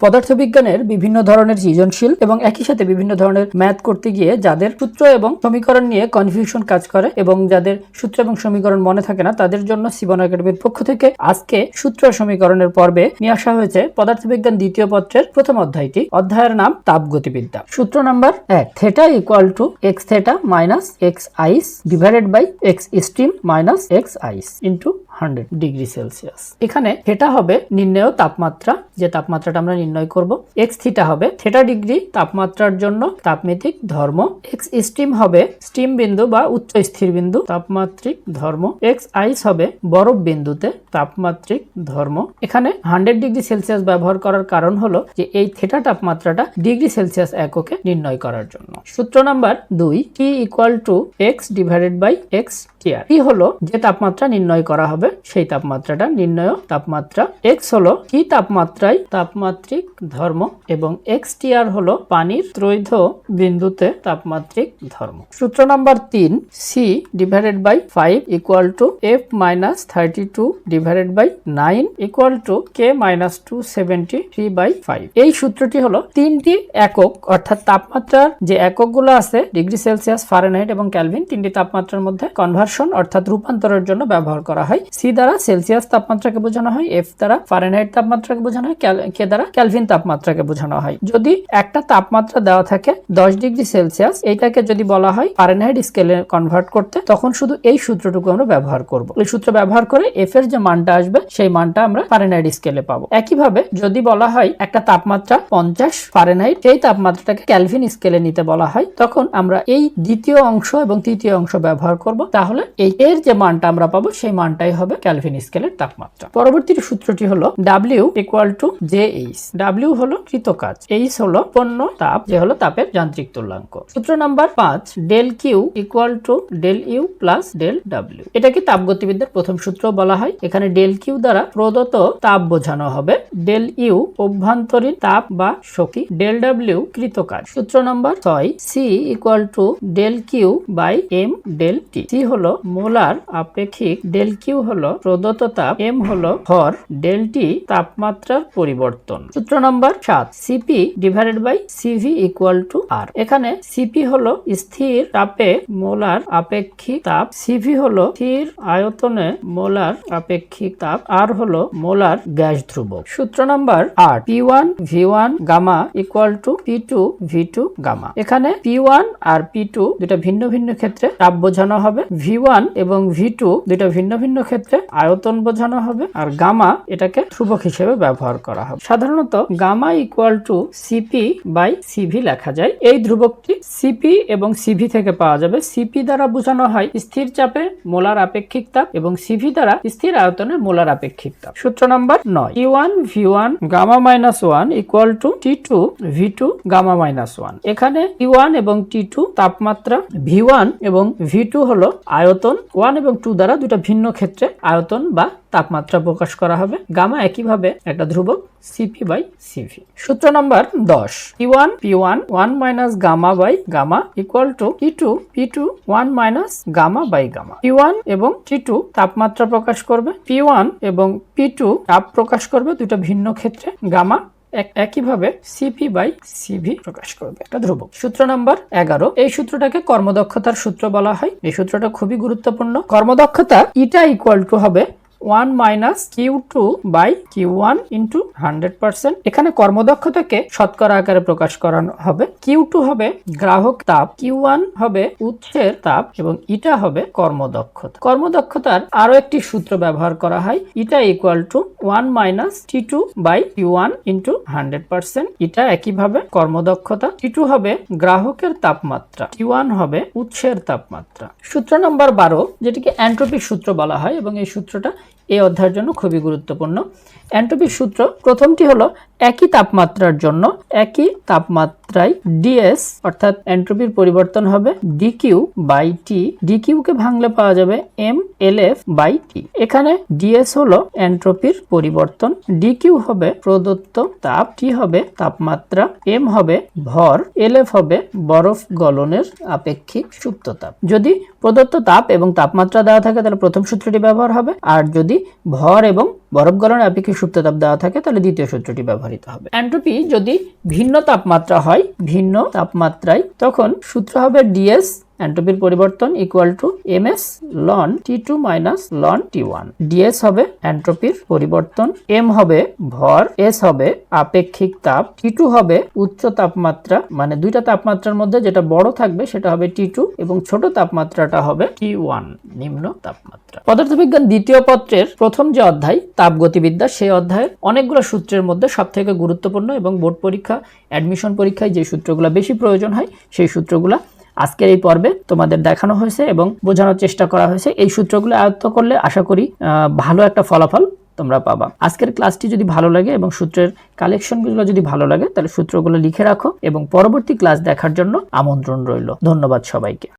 পদার্থবিজ্ঞানের বিভিন্ন ধরনের সৃজনশীল এবং একই সাথে বিভিন্ন ধরনের ম্যাথ করতে গিয়ে যাদের সূত্র এবং সমীকরণ নিয়ে কনফিউশন কাজ করে এবং যাদের সূত্র এবং সমীকরণ মনে থাকে না তাদের জন্য সিবন একাডেমির পক্ষ থেকে আজকে সূত্র সমীকরণের পর্বে নিয়ে আসা হয়েছে পদার্থবিজ্ঞান দ্বিতীয় পত্রের প্রথম অধ্যায়টি। অধ্যায়ের নাম তাপগতিবিদ্যা। সূত্র number 1, theta equal to x theta minus x ice divided by x steam minus x ice into 100 degree Celsius. এখানে থিটা হবে নির্ণেয় তাপমাত্রা, যে তাপমাত্রাটা আমরা নির্ণয় করব। এক্স থিটা হবে থিটা ডিগ্রি তাপমাত্রার জন্য তাপমিতিক ধর্ম। এক্স স্টিম হবে স্টিম বিন্দু বা উচ্চ স্থির বিন্দু তাপমাত্রিক ধর্ম। এক্স আইস হবে বরফ বিন্দুতে তাপমাত্রিক ধর্ম। এখানে 100 ডিগ্রি সেলসিয়াস ব্যবহার করার কারণ হলো যে এই থিটা তাপমাত্রাটা ডিগ্রি সেলসিয়াস এককে নির্ণয় করার জন্য। সূত্র number 2, T equal to X divided by X TR. T হলো যে তাপমাত্রা নির্ণয় করা হবে সেই তাপমাত্রাটা নির্ণয় তাপমাত্রা। এক্স হলো কি তাপমাত্রায় তাপমাত্রিক ধর্ম এবং এক্স টিআর হলো পানির ত্রৈধ বিন্দুতে তাপমাত্রিক ধর্ম। সূত্র number 3, C divided by 5 equal to F minus 32 divided by 9 equal to K minus 273 by 5। এই সূত্রটি হলো তিনটি একক অর্থাৎ তাপমাত্রার যে এককগুলো আছে ডিগ্রি সেলসিয়াস, ফারেনহাইট এবং কেলভিন, তিনটি তাপমাত্রার মধ্যে কনভার্সন অর্থাৎ রূপান্তরের জন্য ব্যবহার করা হয়। সি দ্বারা সেলসিয়াস তাপমাত্রাকে বোঝানো হয়, এফ দ্বারা ফারেনহাইট তাপমাত্রাকে বোঝানো হয়, কে দ্বারা কেলভিন তাপমাত্রাকে বোঝানো হয়। যদি একটা তাপমাত্রা দেওয়া থাকে 10 ডিগ্রি সেলসিয়াস, এইটাকে যদি বলা হয় ফারেনহাইট স্কেলে কনভার্ট করতে, তখন শুধু এই সূত্রটুকু আমরা ব্যবহার করব। এই সূত্র ব্যবহার করে এফ এর যে মানটা আসবে সেই মানটা আমরা ফারেনহাইট স্কেলে পাবো। একইভাবে যদি বলা হয় একটা তাপমাত্রা 50 ফারেনহাইট, সেই তাপমাত্রাটাকে কেলভিন স্কেলে নিতে বলা হয়, তখন আমরা এই দ্বিতীয় অংশ এবং তৃতীয় অংশ ব্যবহার করব। তাহলে এই এর যে মানটা আমরা পাবো সেই মানটাই হবে কেলভিন স্কেলের তাপমাত্রা। পরবর্তী সূত্রটি হলো W equal to JH। W হলো কৃতকাজ, H হলো পণ্য তাপ, যে হলো তাপের যান্ত্রিক তুল্যাঙ্ক। সূত্র number 5, del Q equal to del U plus del W. এটাকে তাপগতিবিদ্যার প্রথম সূত্র বলা হয়। এখানে ডেল কিউ দ্বারা প্রদত্ত তাপ বোঝানো হবে, ডেল ইউ অভ্যন্তরীণ তাপ বা শক্তি, ডেল ডাব্লিউ কৃতকাজ। সূত্র number 6, C equal to del Q by M del T. C হলো মোলার আপেক্ষিক, ডেল কিউ হলো প্রদত্ত তাপ, এম হলো ভর, ডেল টি তাপমাত্রার পরিবর্তন। সূত্র number 7, CP divided by CV equal to R. এখানে সিপি হলো স্থির তাপে মোলার আপেক্ষিক তাপ, সিভি হলো স্থির আয়তনে মোলার আপেক্ষিক তাপ, আর হলো মোলার গ্যাস ধ্রুবক। সূত্র number 8, P1 V1 gamma equal to P2 V2 gamma. এখানে P1 আর P2 দুটা ভিন্ন ভিন্ন ক্ষেত্রে তাপ বোঝানো হবে, V1 এবং V2 দুটা ভিন্ন ভিন্ন ক্ষেত্রে আয়তন বোঝানো হবে, আর গামা এটাকে ধ্রুবক হিসেবে ব্যবহার করা হবে। সাধারণত gamma equal to CP by CV লেখা যায়। এই ধ্রুবকটি সিপি এবং সিভি থেকে পাওয়া যাবে। সিপি দ্বারা বোঝানো হয় স্থির চাপে মোলার আপেক্ষিক তাপ এবং সিভি দ্বারা স্থির আয়তনে মোলার আপেক্ষিক তাপ। সূত্র number 9, T1 V1 gamma minus 1 equal to T2 V2 gamma minus 1। এখানে T1 এবং T2 তাপমাত্রা, V1 এবং V2 হলো আয়তন। 1 এবং 2 দ্বারা দুটা ভিন্ন ক্ষেত্রে আয়তন বা তাপমাত্রা প্রকাশ করা হবে। গামা একইভাবে একটা ধ্রুবক, সিপি বাই সিভি। সূত্র number 10, P1 P1 1 minus gamma by gamma equal to T2 P2 1 minus gamma by gamma. P1 এবং T2 তাপমাত্রা প্রকাশ করবে, P1 এবং P2 তাপ প্রকাশ করবে দুটো ভিন্ন ক্ষেত্রে। গামা একইভাবে সিপি বাই সিভি প্রকাশ করবে, একটা ধ্রুবক। সূত্র নাম্বার 11, এই সূত্রটাকে কর্মদক্ষতার সূত্র বলা হয়। এই সূত্রটা খুবই গুরুত্বপূর্ণ। কর্মদক্ষতা ইটা ইকুয়াল টু হবে 1 minus Q2 by Q1 into 100%। এখানে কর্মদক্ষতাকে শতকরা আকারে প্রকাশ করানো হবে। Q2 হবে গ্রাহক তাপ, Q1 হবে উৎসের তাপ এবং ইটা হবে কর্মদক্ষতা। কর্মদক্ষতার আরো একটি সূত্র ব্যবহার করা হয়, eta equal to 1 minus T2 by Q1 into 100%। Eta একইভাবে কর্মদক্ষতা। T2 হবে গ্রাহকের তাপমাত্রা, Q1 হবে উৎসের তাপমাত্রা। সূত্র নম্বর 12, যেটিকে এন্ট্রপির সূত্র বলা হয় এবং এই সূত্রটা এই অধ্যায়ের জন্য খুবই গুরুত্বপূর্ণ। এন্ট্রপির সূত্র প্রথমটি হলো একই তাপমাত্রার জন্য একই তাপমাত্রায় ডিএস অর্থাৎ এন্ট্রপির পরিবর্তন হবে ডিকিউ বাই টি। ডিকিউ কে ভাঙলে পাওয়া যাবে M L F by T. এখানে ডিএস হলো এন্ট্রপির পরিবর্তন, ডিকিউ হবে প্রদত্ত তাপ, টি হবে তাপমাত্রা, এম হবে ভর, এল এফ হবে বরফ গলনের আপেক্ষিক সুপ্ত তাপ। যদি প্রদত্ত তাপ এবং তাপমাত্রা দেওয়া থাকে তাহলে প্রথম সূত্রটি ব্যবহার হবে, আর যদি ভর এবং বরফ গলনের আপেক্ষিক সুপ্ত তাপ দেওয়া থাকে তাহলে দ্বিতীয় সূত্রটি ব্যবহৃত হবে। এন্ট্রপি যদি ভিন্ন তাপমাত্রা হয়, ভিন্ন তাপমাত্রায়, তখন সূত্র হবে ডিএস এন্ট্রপির পরিবর্তন equal to MS ln T2 minus ln T1। DS হবে এন্ট্রপির পরিবর্তন, এম হবে ভর, এস হবে আপেক্ষিক তাপ, T2 হবে উচ্চ তাপমাত্রা, মানে দুইটা তাপমাত্রার মধ্যে যেটা বড় থাকবে সেটা হবে T2 এবং ছোট তাপমাত্রাটা হবে T1 নিম্ন তাপমাত্রা। পদার্থবিজ্ঞান দ্বিতীয় পত্রের প্রথম যে অধ্যায় তাপগতিবিদ্যা, সেই অধ্যায়ের অনেকগুলো সূত্রের মধ্যে সবথেকে গুরুত্বপূর্ণ এবং বোর্ড পরীক্ষা, অ্যাডমিশন পরীক্ষায় যে সূত্রগুলো বেশি প্রয়োজন হয় সেই সূত্রগুলো আজকের এই পর্বে তোমাদের দেখানো হয়েছে এবং বোঝানোর চেষ্টা করা হয়েছে। এই সূত্রগুলো আয়ত্ত করলে আশা করি ভালো একটা ফলাফল তোমরা পাবা। আজকের ক্লাসটি যদি ভালো লাগে এবং সূত্রের কালেকশনগুলো যদি ভালো লাগে তাহলে সূত্রগুলো লিখে রাখো এবং পরবর্তী ক্লাস দেখার জন্য আমন্ত্রণ রইল। ধন্যবাদ সবাইকে।